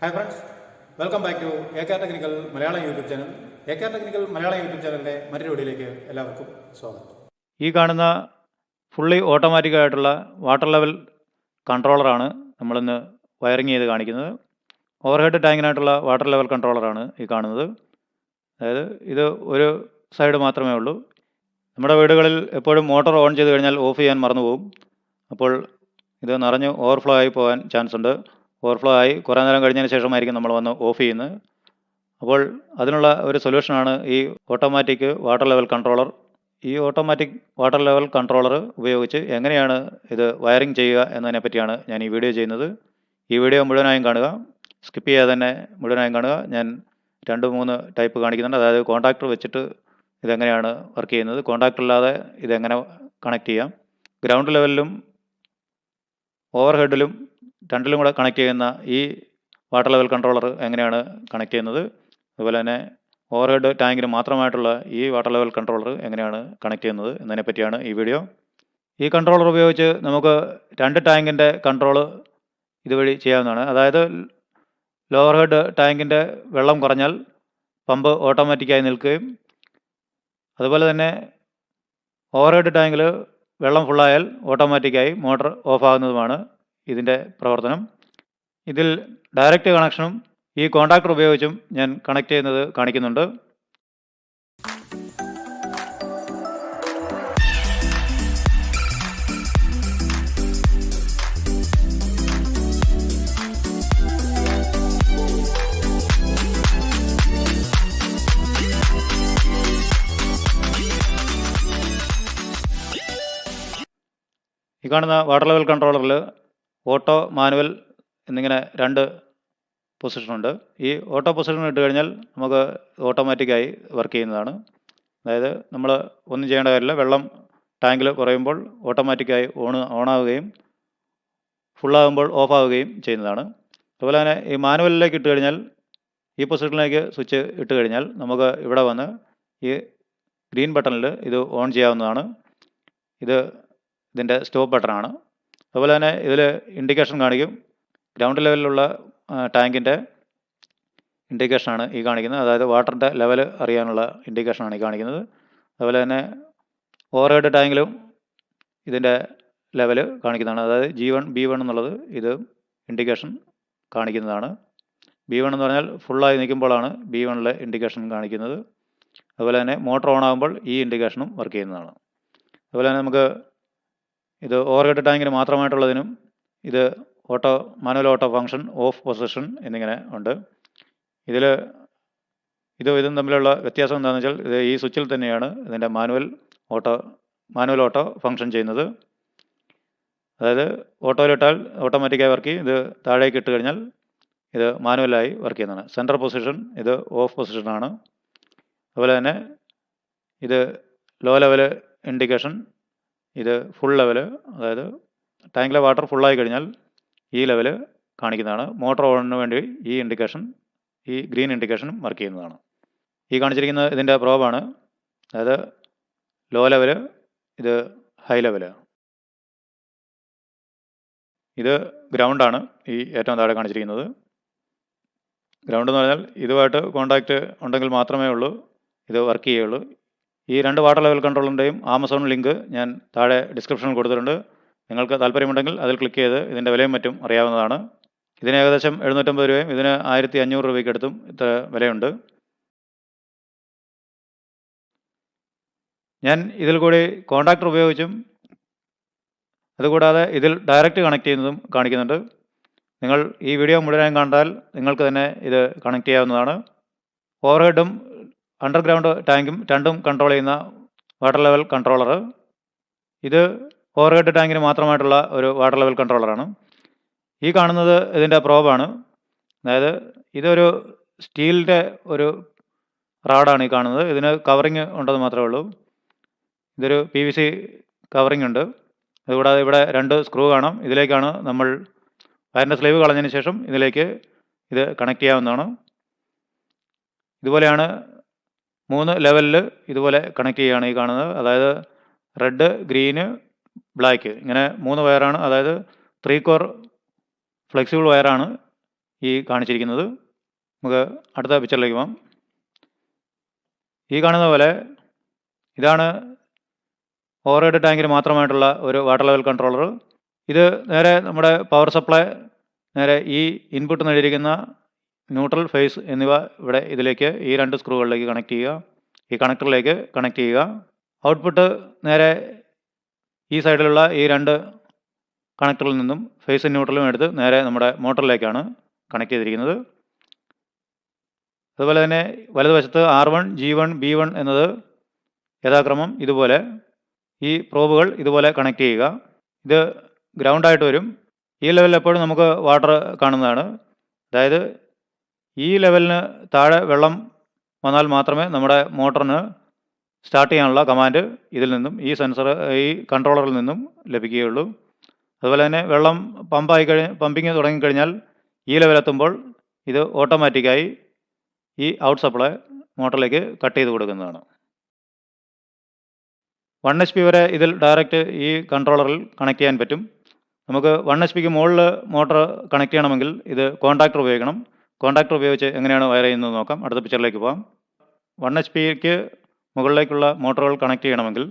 Hi friends, welcome back to A K technical Malayalam YouTube channel. A K technical Malayalam YouTube ചാനലിൻ്റെ മറ്റൊരു വീഡിയോയിലേക്ക് എല്ലാവർക്കും സ്വാഗതം. ഈ കാണുന്ന ഫുള്ളി ഓട്ടോമാറ്റിക് ആയിട്ടുള്ള വാട്ടർ ലെവൽ കൺട്രോളറാണ് നമ്മളിന്ന് വയറിങ് ചെയ്ത് കാണിക്കുന്നത്. ഓവർഹെഡ് ടാങ്കിനായിട്ടുള്ള വാട്ടർ ലെവൽ കൺട്രോളറാണ് ഈ കാണുന്നത്. അതായത് ഇത് ഒരു സൈഡ് മാത്രമേ ഉള്ളൂ. നമ്മുടെ വീടുകളിൽ എപ്പോഴും മോട്ടോർ ഓൺ ചെയ്ത് കഴിഞ്ഞാൽ ഓഫ് ചെയ്യാൻ മറന്നു പോകും. അപ്പോൾ ഇത് നിറഞ്ഞ് ഓവർഫ്ലോ ആയി പോകാൻ ചാൻസ് ഉണ്ട്. ഓവർഫ്ലോ ആയി കുറേ നേരം കഴിഞ്ഞതിന് ശേഷമായിരിക്കും നമ്മൾ വന്ന് ഓഫ് ചെയ്യുന്നത്. അപ്പോൾ അതിനുള്ള ഒരു സൊല്യൂഷനാണ് ഈ ഓട്ടോമാറ്റിക് വാട്ടർ ലെവൽ കൺട്രോളർ. ഈ ഓട്ടോമാറ്റിക് വാട്ടർ ലെവൽ കൺട്രോളർ ഉപയോഗിച്ച് എങ്ങനെയാണ് ഇത് വയറിംഗ് ചെയ്യുക എന്നതിനെ പറ്റിയാണ് ഞാൻ ഈ വീഡിയോ ചെയ്യുന്നത്. ഈ വീഡിയോ മുഴുവനായും കാണുക, സ്കിപ്പ് ചെയ്യാതെ തന്നെ മുഴുവനായും കാണുക. ഞാൻ 2-3 ടൈപ്പ് കാണിക്കുന്നുണ്ട്. അതായത് കോൺടാക്ടർ വെച്ചിട്ട് ഇതെങ്ങനെയാണ് വർക്ക് ചെയ്യുന്നത്, കോൺടാക്ടർ ഇല്ലാതെ ഇതെങ്ങനെ കണക്ട് ചെയ്യാം, ഗ്രൗണ്ട് ലെവലിലും ഓവർ ഹെഡിലും രണ്ടിലും കൂടെ കണക്ട് ചെയ്യുന്ന ഈ വാട്ടർ ലെവൽ കൺട്രോളർ എങ്ങനെയാണ് കണക്ട് ചെയ്യുന്നത്, അതുപോലെ തന്നെ ഓവർ ഹെഡ് ടാങ്കിന് മാത്രമായിട്ടുള്ള ഈ വാട്ടർ ലെവൽ കൺട്രോളർ എങ്ങനെയാണ് കണക്ട് ചെയ്യുന്നത് എന്നതിനെ പറ്റിയാണ് ഈ വീഡിയോ. ഈ കൺട്രോളർ ഉപയോഗിച്ച് നമുക്ക് 2 ടാങ്കിൻ്റെ കൺട്രോള് ഇതുവഴി ചെയ്യാവുന്നതാണ്. അതായത് ലോവർ ഹെഡ് ടാങ്കിൻ്റെ വെള്ളം കുറഞ്ഞാൽ പമ്പ് ഓട്ടോമാറ്റിക്കായി നിൽക്കുകയും, അതുപോലെ തന്നെ ഓവർ ഹെഡ് ടാങ്കിൽ വെള്ളം ഫുള്ളായാൽ ഓട്ടോമാറ്റിക്കായി മോട്ടർ ഓഫ് ആകുന്നതുമാണ് ഇതിൻ്റെ പ്രവർത്തനം. ഇതിൽ ഡയറക്റ്റ് കണക്ഷനും ഈ കോൺടാക്ടർ ഉപയോഗിച്ചും ഞാൻ കണക്ട് ചെയ്യുന്നത് കാണിക്കുന്നുണ്ട്. ഈ കാണുന്ന വാട്ടർ ലെവൽ കൺട്രോളറിൽ ഓട്ടോ, മാനുവൽ എന്നിങ്ങനെ 2 പൊസിഷനുണ്ട്. ഈ ഓട്ടോ പൊസിഷൻ ഇട്ട് കഴിഞ്ഞാൽ നമുക്ക് ഓട്ടോമാറ്റിക്കായി വർക്ക് ചെയ്യുന്നതാണ്. അതായത് നമ്മൾ ഒന്നും ചെയ്യേണ്ട കാര്യമില്ല. വെള്ളം ടാങ്കിൽ കുറയുമ്പോൾ ഓട്ടോമാറ്റിക്കായി ഓണാവുകയും ഫുള്ളാകുമ്പോൾ ഓഫാവുകയും ചെയ്യുന്നതാണ്. അതുപോലെ തന്നെ ഈ മാനുവലിലേക്ക് ഇട്ട് കഴിഞ്ഞാൽ, ഈ പൊസിഷനിലേക്ക് സ്വിച്ച് ഇട്ട് കഴിഞ്ഞാൽ നമുക്ക് ഇവിടെ വന്ന് ഈ ഗ്രീൻ ബട്ടണിൽ ഇത് ഓൺ ചെയ്യാവുന്നതാണ്. ഇതിൻ്റെ സ്റ്റോപ്പ് ബട്ടണാണ്. അതുപോലെ തന്നെ ഇതിൽ ഇൻഡിക്കേഷൻ കാണിക്കും. ഗ്രൗണ്ട് ലെവലിലുള്ള ടാങ്കിൻ്റെ ഇൻഡിക്കേഷനാണ് ഈ കാണിക്കുന്നത്. അതായത് വാട്ടറിൻ്റെ ലെവൽ അറിയാനുള്ള ഇൻഡിക്കേഷനാണ് ഈ കാണിക്കുന്നത്. അതുപോലെ തന്നെ ഓവർ ഹെഡ് ടാങ്കിലും ഇതിൻ്റെ ലെവൽ കാണിക്കുന്നതാണ്. അതായത് G1, B1 എന്നുള്ളത് ഇത് ഇൻഡിക്കേഷൻ കാണിക്കുന്നതാണ്. B1 എന്ന് പറഞ്ഞാൽ ഫുള്ളായി നിൽക്കുമ്പോഴാണ് B1ലെ ഇൻഡിക്കേഷൻ കാണിക്കുന്നത്. അതുപോലെ തന്നെ മോട്ടോർ ഓൺ ആകുമ്പോൾ ഈ ഇൻഡിക്കേഷനും വർക്ക് ചെയ്യുന്നതാണ്. അതുപോലെ തന്നെ നമുക്ക് ഇത് ഓവർ ഹെഡ് ടാങ്കിന് മാത്രമായിട്ടുള്ളതിനും ഇത് manual auto function, off position എന്നിങ്ങനെ ഉണ്ട്. ഇതും തമ്മിലുള്ള വ്യത്യാസം എന്താണെന്ന് വെച്ചാൽ, ഇത് ഈ സ്വിച്ചിൽ തന്നെയാണ് ഇതിൻ്റെ മാനുവൽ ഓട്ടോ ഫങ്ഷൻ ചെയ്യുന്നത്. അതായത് ഓട്ടോയിലിട്ടാൽ ഓട്ടോമാറ്റിക്കായി വർക്ക് ചെയ്യും. ഇത് താഴേക്ക് ഇട്ട് കഴിഞ്ഞാൽ ഇത് മാനുവലായി വർക്ക് ചെയ്യുന്നതാണ്. സെൻട്രൽ പൊസിഷൻ ഇത് ഓഫ് പൊസിഷനാണ്. അതുപോലെ തന്നെ ഇത് ലോ ലെവൽ ഇൻഡിക്കേഷൻ, ഇത് ഫുൾ ലെവൽ, അതായത് ടാങ്കിലെ വാട്ടർ ഫുള്ളായി കഴിഞ്ഞാൽ ഈ ലെവൽ കാണിക്കുന്നതാണ്. മോട്ടോർ ഓണിന് വേണ്ടി ഈ ഇൻഡിക്കേഷൻ, ഈ ഗ്രീൻ ഇൻഡിക്കേഷനും വർക്ക് ചെയ്യുന്നതാണ്. ഈ കാണിച്ചിരിക്കുന്നത് ഇതിൻ്റെ പ്രോബാണ്. അതായത് ലോ ലെവൽ, ഇത് ഹൈ ലെവൽ, ഇത് ഗ്രൗണ്ടാണ്. ഈ ഏറ്റവും താഴെ കാണിച്ചിരിക്കുന്നത് ഗ്രൗണ്ട് എന്ന് പറഞ്ഞാൽ ഇതുമായിട്ട് കോൺടാക്റ്റ് ഉണ്ടെങ്കിൽ മാത്രമേ ഉള്ളൂ ഇത് വർക്ക് ചെയ്യുള്ളൂ. ഈ 2 വാട്ടർ ലെവൽ കൺട്രോളറിൻ്റെയും ആമസോൺ ലിങ്ക് ഞാൻ താഴെ ഡിസ്ക്രിപ്ഷനിൽ കൊടുത്തിട്ടുണ്ട്. നിങ്ങൾക്ക് താല്പര്യമുണ്ടെങ്കിൽ അതിൽ ക്ലിക്ക് ചെയ്ത് ഇതിൻ്റെ വിലയും മറ്റും അറിയാവുന്നതാണ്. ഇതിന് ഏകദേശം 750 രൂപയും ഇതിന് 1500 രൂപയ്ക്ക് അടുത്തും ഇത്ര വിലയുണ്ട്. ഞാൻ ഇതിൽ കൂടി കോൺടാക്ടർ ഉപയോഗിച്ചും അതുകൂടാതെ ഇതിൽ ഡയറക്റ്റ് കണക്ട് ചെയ്യുന്നതും കാണിക്കുന്നുണ്ട്. നിങ്ങൾ ഈ വീഡിയോ മുഴുവനായും കണ്ടാൽ നിങ്ങൾക്ക് തന്നെ ഇത് കണക്ട് ചെയ്യാവുന്നതാണ്. ഓവർ ഹെഡും അണ്ടർഗ്രൗണ്ട് ടാങ്കും രണ്ടും കൺട്രോൾ ചെയ്യുന്ന വാട്ടർ ലെവൽ കൺട്രോളർ. ഇത് ഓവർ ഹെഡ് ടാങ്കിന് മാത്രമായിട്ടുള്ള ഒരു വാട്ടർ ലെവൽ കൺട്രോളറാണ്. ഈ കാണുന്നത് ഇതിൻ്റെ പ്രോബാണ്. അതായത് ഇതൊരു സ്റ്റീലിൻ്റെ ഒരു റാഡാണ് ഈ കാണുന്നത്. ഇതിന് കവറിങ് ഉണ്ടെന്ന് മാത്രമേ ഉള്ളൂ. ഇതൊരു PVC കവറിങ് ഉണ്ട്. അതുകൂടാതെ ഇവിടെ 2 സ്ക്രൂ കാണാം. ഇതിലേക്കാണ് നമ്മൾ വയറിൻ്റെ സ്ലീവ് കളഞ്ഞതിന് ശേഷം ഇതിലേക്ക് ഇത് കണക്ട് ചെയ്യാവുന്നതാണ്. ഇതുപോലെയാണ് 3 ലെവലിൽ ഇതുപോലെ കണക്ട് ചെയ്യുകയാണ് ഈ കാണുന്നത്. അതായത് റെഡ്, ഗ്രീന്, ബ്ലാക്ക്, ഇങ്ങനെ 3 വയറാണ്. അതായത് 3 കോർ ഫ്ലെക്സിബിൾ വയറാണ് ഈ കാണിച്ചിരിക്കുന്നത്. നമുക്ക് അടുത്ത പിക്ചറിലേക്ക് പോകാം. ഈ കാണുന്ന പോലെ ഇതാണ് ഓവർഹെഡ് ടാങ്കിന് മാത്രമായിട്ടുള്ള ഒരു വാട്ടർ ലെവൽ കൺട്രോളർ. ഇത് നേരെ നമ്മുടെ പവർ സപ്ലൈ നേരെ ഈ ഇൻപുട്ട് നൽകിയിരിക്കുന്ന ന്യൂട്രൽ, ഫേസ് എന്നിവ ഇവിടെ ഇതിലേക്ക് ഈ 2 സ്ക്രൂകളിലേക്ക് കണക്ട് ചെയ്യുക. ഈ കണക്ടറിലേക്ക് കണക്ട് ചെയ്യുക. ഔട്ട്പുട്ട് നേരെ ഈ സൈഡിലുള്ള ഈ 2 കണക്ടറിൽ നിന്നും ഫേസും ന്യൂട്രലും എടുത്ത് നേരെ നമ്മുടെ മോട്ടറിലേക്കാണ് കണക്ട് ചെയ്തിരിക്കുന്നത്. അതുപോലെ തന്നെ വലതുവശത്ത് R1, G1, B1 എന്നത് യഥാക്രമം ഇതുപോലെ ഈ പ്രോബുകൾ ഇതുപോലെ കണക്ട് ചെയ്യുക. ഇത് ഗ്രൗണ്ടായിട്ട് വരും. ഈ ലെവലിൽ എപ്പോഴും നമുക്ക് വാട്ടർ കാണുന്നതാണ്. അതായത് ഈ ലെവലിന് താഴെ വെള്ളം വന്നാൽ മാത്രമേ നമ്മുടെ മോട്ടറിന് സ്റ്റാർട്ട് ചെയ്യാനുള്ള കമാൻഡ് ഇതിൽ നിന്നും ഈ സെൻസർ ഈ കൺട്രോളറിൽ നിന്നും ലഭിക്കുകയുള്ളൂ. അതുപോലെ തന്നെ വെള്ളം പമ്പിങ് തുടങ്ങിക്കഴിഞ്ഞാൽ ഈ ലെവലെത്തുമ്പോൾ ഇത് ഓട്ടോമാറ്റിക്കായി ഈ ഔട്ട് സപ്ലൈ മോട്ടറിലേക്ക് കട്ട് ചെയ്ത് കൊടുക്കുന്നതാണ്. 1 HP വരെ ഇതിൽ ഡയറക്റ്റ് ഈ കൺട്രോളറിൽ കണക്ട് ചെയ്യാൻ പറ്റും. നമുക്ക് 1 HP മുകളിൽ മോട്ടർ കണക്ട് ചെയ്യണമെങ്കിൽ ഇത് കോൺടാക്ടർ ഉപയോഗിക്കണം. കോൺടാക്ടർ ഉപയോഗിച്ച് എങ്ങനെയാണ് വയർ ചെയ്യുന്നത് നോക്കാം. അടുത്ത പിക്ചറിലേക്ക് പോകാം. 1 HP മുകളിലേക്കുള്ള മോട്ടറുകൾ കണക്ട് ചെയ്യണമെങ്കിൽ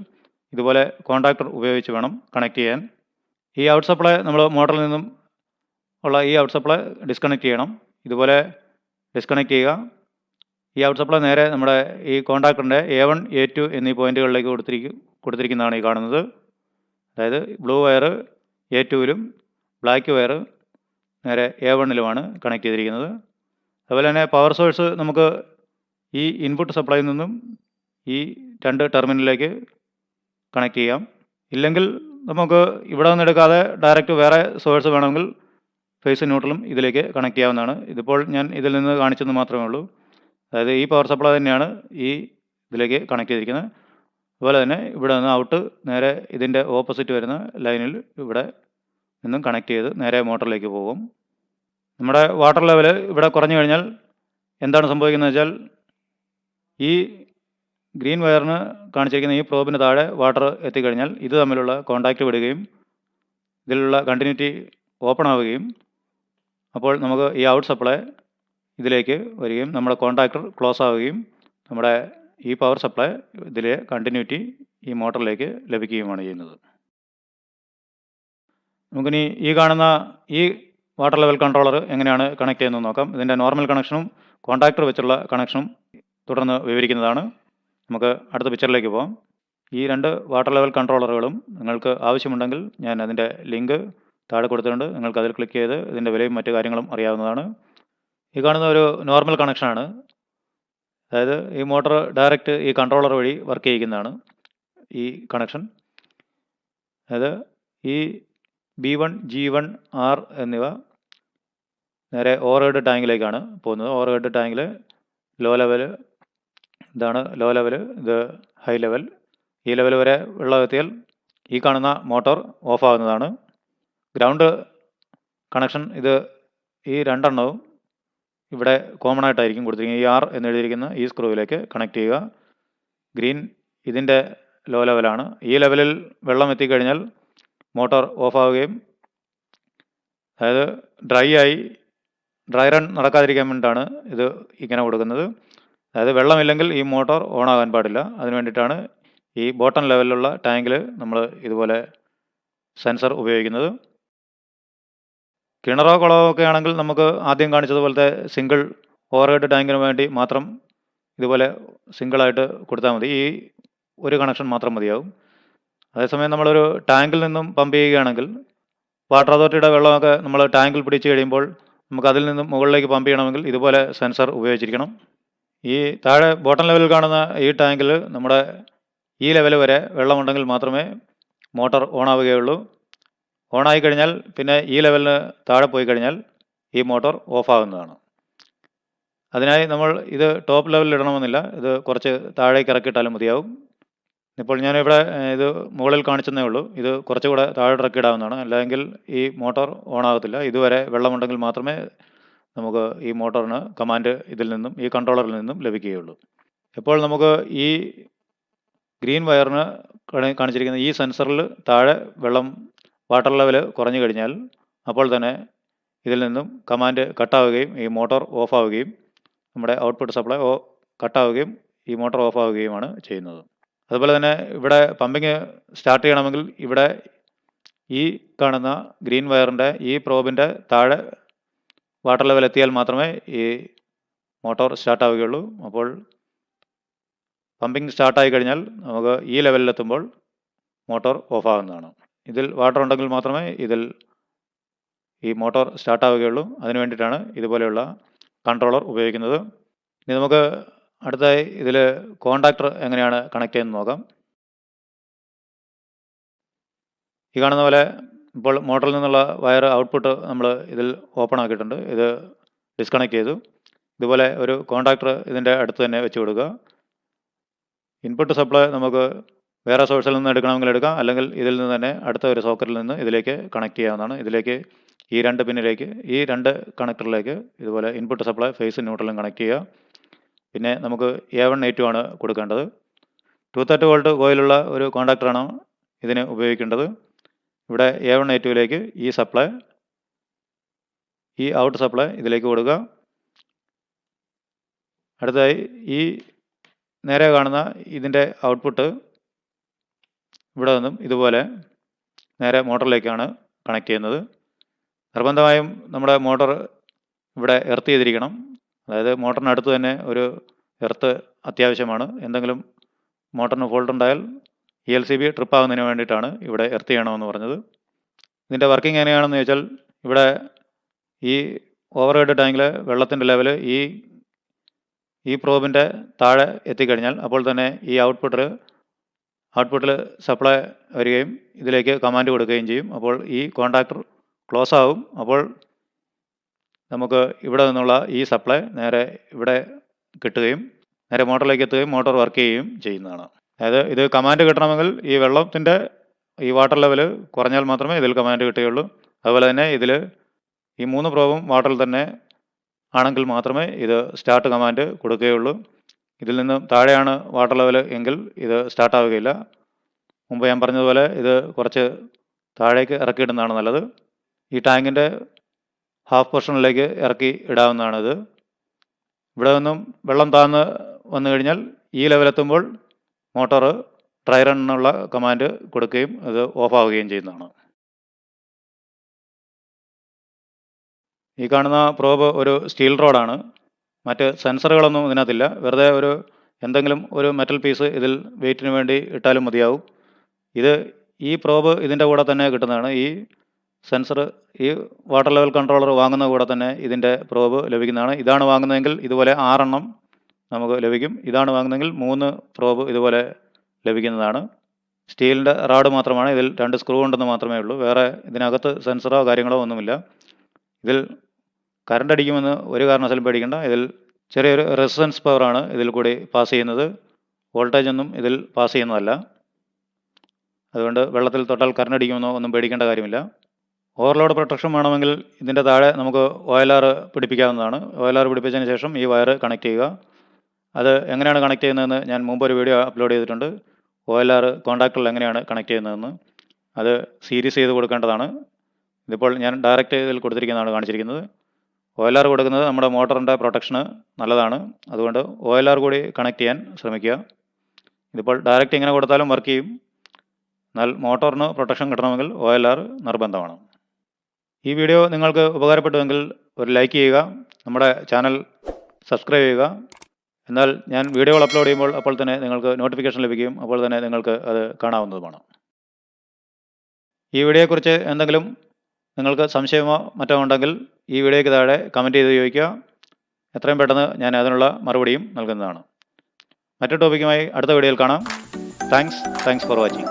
ഇതുപോലെ കോൺടാക്ടർ ഉപയോഗിച്ച് വേണം കണക്ട് ചെയ്യാൻ. ഈ ഔട്ട് സപ്ലൈ നമ്മൾ മോട്ടറിൽ നിന്നും ഉള്ള ഈ ഔട്ട് സപ്ലൈ ഡിസ്കണക്ട് ചെയ്യണം. ഇതുപോലെ ഡിസ്കണക്ട് ചെയ്യുക. ഈ ഔട്ട് സപ്ലൈ നേരെ നമ്മുടെ ഈ കോൺടാക്ടറിൻ്റെ A1, A2 എന്നീ പോയിന്റുകളിലേക്ക് കൊടുത്തിരിക്കുന്നതാണ് ഈ കാണുന്നത്. അതായത് ബ്ലൂ വയർ A2ലും ബ്ലാക്ക് വയർ നേരെ A1ലുമാണ് കണക്ട് ചെയ്തിരിക്കുന്നത്. അതുപോലെ തന്നെ പവർ സോഴ്സ് നമുക്ക് ഈ ഇൻപുട്ട് സപ്ലൈയിൽ നിന്നും ഈ 2 ടെർമിനലിലേക്ക് കണക്ട് ചെയ്യാം. ഇല്ലെങ്കിൽ നമുക്ക് ഇവിടെ നിന്ന് എടുക്കാതെ ഡയറക്റ്റ് വേറെ സോഴ്സ് വേണമെങ്കിൽ ഫേസ് ന്യൂട്രലും ഇതിലേക്ക് കണക്ട് ചെയ്യാവുന്നതാണ്. ഇതിപ്പോൾ ഞാൻ ഇതിൽ നിന്ന് കാണിച്ചെന്ന് മാത്രമേ ഉള്ളൂ. അതായത് ഈ പവർ സപ്ലൈ തന്നെയാണ് ഈ ഇതിലേക്ക് കണക്ട് ചെയ്തിരിക്കുന്നത്. അതുപോലെ തന്നെ ഇവിടെ നിന്ന് ഔട്ട് നേരെ ഇതിൻ്റെ ഓപ്പോസിറ്റ് വരുന്ന ലൈനിൽ ഇവിടെ നിന്നും കണക്ട് ചെയ്ത് നേരെ മോട്ടറിലേക്ക് പോകും. നമ്മുടെ വാട്ടർ ലെവൽ ഇവിടെ കുറഞ്ഞു കഴിഞ്ഞാൽ എന്താണ് സംഭവിക്കുന്നത് വെച്ചാൽ ഈ ഗ്രീൻ വയറിന് കാണിച്ചിരിക്കുന്ന ഈ പ്രോബിന് താഴെ വാട്ടർ എത്തിക്കഴിഞ്ഞാൽ ഇത് തമ്മിലുള്ള കോൺടാക്റ്റ് വിടുകയും ഇതിലുള്ള കണ്ടിന്യൂറ്റി ഓപ്പൺ ആവുകയും അപ്പോൾ നമുക്ക് ഈ ഔട്ട് സപ്ലൈ ഇതിലേക്ക് വരികയും നമ്മുടെ കോൺടാക്ടർ ക്ലോസ് ആവുകയും നമ്മുടെ ഈ പവർ സപ്ലൈ ഇതിലെ കണ്ടിന്യൂറ്റി ഈ മോട്ടറിലേക്ക് ലഭിക്കുകയുമാണ് ചെയ്യുന്നത്. നമുക്കിനി ഈ കാണുന്ന ഈ വാട്ടർ ലെവൽ കൺട്രോളർ എങ്ങനെയാണ് കണക്ട് ചെയ്യുന്നത് നോക്കാം. ഇതിൻ്റെ നോർമൽ കണക്ഷനും കോൺടാക്ടർ വെച്ചുള്ള കണക്ഷനും തുടർന്ന് വിവരിക്കുന്നതാണ്. നമുക്ക് അടുത്ത പിക്ചറിലേക്ക് പോകാം. ഈ 2 വാട്ടർ ലെവൽ കൺട്രോളറുകളും നിങ്ങൾക്ക് ആവശ്യമുണ്ടെങ്കിൽ ഞാൻ അതിൻ്റെ ലിങ്ക് താഴെ കൊടുത്തിട്ടുണ്ട്. നിങ്ങൾക്ക് അതിൽ ക്ലിക്ക് ചെയ്ത് ഇതിൻ്റെ വിലയും മറ്റു കാര്യങ്ങളും അറിയാവുന്നതാണ്. ഈ കാണുന്ന ഒരു നോർമൽ കണക്ഷനാണ്. അതായത് ഈ മോട്ടോർ ഡയറക്റ്റ് ഈ കൺട്രോളർ വഴി വർക്ക് ചെയ്യിക്കുന്നതാണ് ഈ കണക്ഷൻ. അതായത് ഈ B1, G1, R എന്നിവ നേരെ ഓവർഹെഡ് ടാങ്കിലേക്കാണ് പോകുന്നത്. ഓവർഹെഡ് ടാങ്കിൽ ലോ ലെവൽ, ഇതാണ് ലോ ലെവൽ, ഇത് ഹൈ ലെവൽ. ഈ ലെവൽ വരെ വെള്ളം എത്തിയാൽ ഈ കാണുന്ന മോട്ടോർ ഓഫ് ആകുന്നതാണ്. ഗ്രൗണ്ട് കണക്ഷൻ ഇത് ഈ 2 എണ്ണവും ഇവിടെ കോമൺ ആയിട്ടായിരിക്കും കൊടുത്തിരിക്കുന്നത്. ഈ R എന്നെഴുതിയിരിക്കുന്ന ഈ സ്ക്രൂവിലേക്ക് കണക്ട് ചെയ്യുക. ഗ്രീൻ ഇതിൻ്റെ ലോ ലെവലാണ്. ഈ ലെവലിൽ വെള്ളം എത്തിക്കഴിഞ്ഞാൽ മോട്ടോർ ഓഫ് ആവുകയും അതായത് ഡ്രൈ റൺ നടക്കാതിരിക്കാൻ വേണ്ടിയിട്ടാണ് ഇത് ഇങ്ങനെ കൊടുക്കുന്നത്. അതായത് വെള്ളമില്ലെങ്കിൽ ഈ മോട്ടോർ ഓൺ ആകാൻ പാടില്ല. അതിന് വേണ്ടിയിട്ടാണ് ഈ ബോട്ടം ലെവലിലുള്ള ടാങ്കിൽ നമ്മൾ ഇതുപോലെ സെൻസർ ഉപയോഗിക്കുന്നത്. കിണറോ കുളമോ ഒക്കെ ആണെങ്കിൽ നമുക്ക് ആദ്യം കാണിച്ചതുപോലത്തെ സിംഗിൾ ഓവർഹെഡ് ടാങ്കിന് വേണ്ടി മാത്രം ഇതുപോലെ സിംഗിളായിട്ട് കൊടുത്താൽ മതി. ഈ ഒരു കണക്ഷൻ മാത്രം മതിയാവും. അതേസമയം നമ്മളൊരു ടാങ്കിൽ നിന്നും പമ്പ് ചെയ്യുകയാണെങ്കിൽ വാട്ടർ അതോറിറ്റിയുടെ വെള്ളമൊക്കെ നമ്മൾ ടാങ്കിൽ പിടിച്ച് കഴിയുമ്പോൾ നമുക്ക് അതിൽ നിന്നും മുകളിലേക്ക് പമ്പ് ചെയ്യണമെങ്കിൽ ഇതുപോലെ സെൻസർ ഉപയോഗിച്ചിരിക്കണം. ഈ താഴെ ബോട്ടം ലെവലിൽ കാണുന്ന ഈ ടാങ്കിൽ നമ്മുടെ ഈ ലെവൽ വരെ വെള്ളമുണ്ടെങ്കിൽ മാത്രമേ മോട്ടോർ ഓൺ ആവുകയുള്ളൂ. ഓണായി കഴിഞ്ഞാൽ പിന്നെ ഈ ലെവലിന് താഴെ പോയി കഴിഞ്ഞാൽ ഈ മോട്ടോർ ഓഫ് ആകുന്നതാണ്. അതിനായി നമ്മൾ ഇത് ടോപ്പ് ലെവലിൽ ഇടണമെന്നില്ല. ഇത് കുറച്ച് താഴേക്ക് ഇറക്കിയിട്ടാലും മതിയാവും. ഇപ്പോൾ ഞാനിവിടെ ഇത് മുകളിൽ കാണിച്ചെന്നേ ഉള്ളൂ. ഇത് കുറച്ചുകൂടെ താഴെ ഇറക്കിയിടാവുന്നതാണ്. അല്ലെങ്കിൽ ഈ മോട്ടോർ ഓൺ ആകത്തില്ല. ഇതുവരെ വെള്ളമുണ്ടെങ്കിൽ മാത്രമേ നമുക്ക് ഈ മോട്ടോറിന് കമാൻഡ് ഇതിൽ നിന്നും ഈ കൺട്രോളറിൽ നിന്നും ലഭിക്കുകയുള്ളൂ. ഇപ്പോൾ നമുക്ക് ഈ ഗ്രീൻ വയറിന് കാണിച്ചിരിക്കുന്ന ഈ സെൻസറിൽ താഴെ വാട്ടർ ലെവൽ കുറഞ്ഞു കഴിഞ്ഞാൽ അപ്പോൾ തന്നെ ഇതിൽ നിന്നും കമാൻഡ് കട്ടാവുകയും ഈ മോട്ടോർ ഓഫ് ആവുകയും നമ്മുടെ ഔട്ട്പുട്ട് സപ്ലൈ കട്ടാവുകയും ഈ മോട്ടോർ ഓഫ് ആവുകയുമാണ് ചെയ്യുന്നത്. അതുപോലെ തന്നെ ഇവിടെ പമ്പിങ് സ്റ്റാർട്ട് ചെയ്യണമെങ്കിൽ ഇവിടെ ഈ കാണുന്ന ഗ്രീൻ വയറിൻ്റെ ഈ പ്രോബിൻ്റെ താഴെ വാട്ടർ ലെവൽ എത്തിയാൽ മാത്രമേ ഈ മോട്ടോർ സ്റ്റാർട്ട് ആവുകയുള്ളൂ. അപ്പോൾ പമ്പിങ് സ്റ്റാർട്ടായി കഴിഞ്ഞാൽ നമുക്ക് ഈ ലെവലിലെത്തുമ്പോൾ മോട്ടോർ ഓഫ് ആകുന്നതാണ്. ഇതിൽ വാട്ടർ ഉണ്ടെങ്കിൽ മാത്രമേ ഇതിൽ ഈ മോട്ടോർ സ്റ്റാർട്ട് ആവുകയുള്ളൂ. അതിനു വേണ്ടിയിട്ടാണ് ഇതുപോലെയുള്ള കൺട്രോളർ ഉപയോഗിക്കുന്നത്. ഇനി നമുക്ക് അടുത്തായി ഇതിൽ കോണ്ടാക്ടർ എങ്ങനെയാണ് കണക്ട് ചെയ്യുന്നത് നോക്കാം. ഈ കാണുന്ന പോലെ ഇപ്പോൾ മോട്ടറിൽ നിന്നുള്ള വയർ ഔട്ട്പുട്ട് നമ്മൾ ഇതിൽ ഓപ്പൺ ആക്കിയിട്ടുണ്ട്. ഇത് ഡിസ്കണക്ട് ചെയ്തു. ഇതുപോലെ ഒരു കോണ്ടാക്ടർ ഇതിൻ്റെ അടുത്ത് തന്നെ വെച്ച് കൊടുക്കുക. ഇൻപുട്ട് സപ്ലൈ നമുക്ക് വേറെ സോഴ്സിൽ നിന്ന് എടുക്കണമെങ്കിൽ എടുക്കാം, അല്ലെങ്കിൽ ഇതിൽ നിന്ന് തന്നെ അടുത്ത ഒരു സോക്കറ്റിൽ നിന്ന് ഇതിലേക്ക് കണക്ട് ചെയ്യാവുന്നതാണ്. ഇതിലേക്ക് ഈ 2 പിന്നിലേക്ക് ഈ 2 കണക്ടറിലേക്ക് ഇതുപോലെ ഇൻപുട്ട് സപ്ലൈ ഫേസ് ന്യൂട്രലും കണക്ട് ചെയ്യുക. പിന്നെ നമുക്ക് A1 A2 ആണ് കൊടുക്കേണ്ടത്. 230 വോൾട്ട് കോയിലുള്ള ഒരു കോണ്ടാക്ടറാണ് ഇതിന് ഉപയോഗിക്കേണ്ടത്. ഇവിടെ A1 A2ലേക്ക് ഈ സപ്ലൈ ഈ ഔട്ട് സപ്ലൈ ഇതിലേക്ക് കൊടുക്കുക. അടുത്തതായി ഈ നേരെ കാണുന്ന ഇതിൻ്റെ ഔട്ട്പുട്ട് ഇവിടെ നിന്നും ഇതുപോലെ നേരെ മോട്ടറിലേക്കാണ് കണക്ട് ചെയ്യുന്നത്. നിർബന്ധമായും നമ്മുടെ മോട്ടോർ ഇവിടെ എർത്ത് ചെയ്തിരിക്കണം. അതായത് മോട്ടറിനടുത്ത് തന്നെ ഒരു എർത്ത് അത്യാവശ്യമാണ്. എന്തെങ്കിലും മോട്ടറിന് ഫോൾട്ട് ഉണ്ടായാൽ ELCB ട്രിപ്പ് ആകുന്നതിന് വേണ്ടിയിട്ടാണ് ഇവിടെ എർത്ത് ചെയ്യണമെന്ന് പറഞ്ഞത്. ഇതിൻ്റെ വർക്കിംഗ് എങ്ങനെയാണെന്ന് ചോദിച്ചാൽ, ഇവിടെ ഈ ഓവർഹെഡ് ടാങ്കിലെ വെള്ളത്തിൻ്റെ ലെവൽ ഈ പ്രോബിൻ്റെ താഴെ എത്തിക്കഴിഞ്ഞാൽ അപ്പോൾ തന്നെ ഈ ഔട്ട്പുട്ടിൽ സപ്ലൈ വരികയും ഇതിലേക്ക് കമാൻഡ് കൊടുക്കുകയും ചെയ്യും. അപ്പോൾ ഈ കോണ്ടാക്ടർ ക്ലോസ് ആവും. അപ്പോൾ നമുക്ക് ഇവിടെ നിന്നുള്ള ഈ സപ്ലൈ നേരെ ഇവിടെ കിട്ടുകയും നേരെ മോട്ടറിലേക്ക് എത്തുകയും മോട്ടോർ വർക്ക് ചെയ്യുകയും ചെയ്യുന്നതാണ്. അതായത് ഇത് കമാൻഡ് കിട്ടണമെങ്കിൽ ഈ വെള്ളത്തിൻ്റെ ഈ വാട്ടർ ലെവൽ കുറഞ്ഞാൽ മാത്രമേ ഇതിൽ കമാൻഡ് കിട്ടുകയുള്ളൂ. അതുപോലെ തന്നെ ഇതിൽ ഈ 3 പ്രോബും വാട്ടറിൽ തന്നെ ആണെങ്കിൽ മാത്രമേ ഇത് സ്റ്റാർട്ട് കമാൻഡ് കൊടുക്കുകയുള്ളൂ. ഇതിൽ നിന്ന് താഴെയാണ് വാട്ടർ ലെവൽ എങ്കിൽ ഇത് സ്റ്റാർട്ട് ആവുകയില്ല. മുമ്പ് ഞാൻ പറഞ്ഞതുപോലെ ഇത് കുറച്ച് താഴേക്ക് ഇറക്കിയിടുന്നതാണ് നല്ലത്. ഈ ടാങ്കിൻ്റെ ഹാഫ് പോർഷനിലേക്ക് ഇറക്കി ഇടാവുന്നതാണിത്. ഇവിടെ നിന്നും വെള്ളം താഴ്ന്ന് വന്നു കഴിഞ്ഞാൽ ഈ ലെവലെത്തുമ്പോൾ മോട്ടോർ ഡ്രൈ റൺ എന്നുള്ള കമാൻഡ് കൊടുക്കുകയും ഇത് ഓഫ് ആവുകയും ചെയ്യുന്നതാണ്. ഈ കാണുന്ന പ്രോബ് ഒരു സ്റ്റീൽ റോഡാണ്. മറ്റ് സെൻസറുകളൊന്നും ഇതിനകത്തില്ല. വെറുതെ എന്തെങ്കിലും ഒരു മെറ്റൽ പീസ് ഇതിൽ വെയിറ്റിന് വേണ്ടി ഇട്ടാലും മതിയാവും. ഈ പ്രോബ് ഇതിൻ്റെ കൂടെ തന്നെ കിട്ടുന്നതാണ്. ഈ സെൻസർ ഈ വാട്ടർ ലെവൽ കൺട്രോളർ വാങ്ങുന്ന കൂടെ തന്നെ ഇതിൻ്റെ പ്രോബ് ലഭിക്കുന്നതാണ്. ഇതാണ് വാങ്ങുന്നതെങ്കിൽ ഇതുപോലെ 6 എണ്ണം നമുക്ക് ലഭിക്കും. ഇതാണ് വാങ്ങുന്നതെങ്കിൽ 3 പ്രോബ് ഇതുപോലെ ലഭിക്കുന്നതാണ്. സ്റ്റീലിൻ്റെ റാഡ് മാത്രമാണ്. ഇതിൽ 2 സ്ക്രൂ ഉണ്ടെന്ന് മാത്രമേ ഉള്ളൂ. വേറെ ഇതിനകത്ത് സെൻസറോ കാര്യങ്ങളോ ഒന്നുമില്ല. ഇതിൽ കറണ്ട് അടിക്കുമെന്ന് ഒരു കാരണവശാലും പേടിക്കേണ്ട. ഇതിൽ ചെറിയൊരു റെസിസ്റ്റൻസ് പവറാണ് ഇതിൽ കൂടി പാസ് ചെയ്യുന്നത്. വോൾട്ടേജ് ഒന്നും ഇതിൽ പാസ് ചെയ്യുന്നതല്ല. അതുകൊണ്ട് വെള്ളത്തിൽ തൊട്ടാൽ കറണ്ട് അടിക്കുമെന്നോ ഒന്നും പേടിക്കേണ്ട കാര്യമില്ല. ഓവർലോഡ് പ്രൊട്ടക്ഷൻ വേണമെങ്കിൽ ഇതിൻ്റെ താഴെ നമുക്ക് OLR പിടിപ്പിക്കാവുന്നതാണ്. OLR പിടിപ്പിച്ചതിന് ശേഷം ഈ വയർ കണക്ട് ചെയ്യുക. അത് എങ്ങനെയാണ് കണക്ട് ചെയ്യുന്നതെന്ന് ഞാൻ മുമ്പ് ഒരു വീഡിയോ അപ്ലോഡ് ചെയ്തിട്ടുണ്ട്. OLR കോണ്ടാക്ടറിൽ എങ്ങനെയാണ് കണക്ട് ചെയ്യുന്നതെന്ന്. അത് സീരീസ് ചെയ്ത് കൊടുക്കേണ്ടതാണ്. ഇതിപ്പോൾ ഞാൻ ഡയറക്റ്റ് ഇതിൽ കൊടുത്തിരിക്കുന്നതാണ് കാണിച്ചിരിക്കുന്നത്. OLR കൊടുക്കുന്നത് നമ്മുടെ മോട്ടറിൻ്റെ പ്രൊട്ടക്ഷന് നല്ലതാണ്. അതുകൊണ്ട് OLR കൂടി കണക്ട് ചെയ്യാൻ ശ്രമിക്കുക. ഇതിപ്പോൾ ഡയറക്റ്റ് ഇങ്ങനെ കൊടുത്താലും വർക്ക് ചെയ്യും. എന്നാൽ മോട്ടോറിന് പ്രൊട്ടക്ഷൻ കിട്ടണമെങ്കിൽ OLR നിർബന്ധമാണ്. ഈ വീഡിയോ നിങ്ങൾക്ക് ഉപകാരപ്പെട്ടുവെങ്കിൽ ഒരു ലൈക്ക് ചെയ്യുക. നമ്മുടെ ചാനൽ സബ്സ്ക്രൈബ് ചെയ്യുക. എന്നാൽ ഞാൻ വീഡിയോകൾ അപ്ലോഡ് ചെയ്യുമ്പോൾ അപ്പോൾ തന്നെ നിങ്ങൾക്ക് നോട്ടിഫിക്കേഷൻ ലഭിക്കുകയും അപ്പോൾ തന്നെ നിങ്ങൾക്ക് അത് കാണാവുന്നതുമാണ്. ഈ വീഡിയോയെക്കുറിച്ച് എന്തെങ്കിലും നിങ്ങൾക്ക് സംശയമോ മറ്റോ ഉണ്ടെങ്കിൽ ഈ വീഡിയോയ്ക്ക് താഴെ കമൻറ്റ് ചെയ്ത് ചോദിക്കുക. എത്രയും പെട്ടെന്ന് ഞാൻ അതിനുള്ള മറുപടിയും നൽകുന്നതാണ്. മറ്റൊരു ടോപ്പിക്കുമായി അടുത്ത വീഡിയോയിൽ കാണാം. Thanks for watching.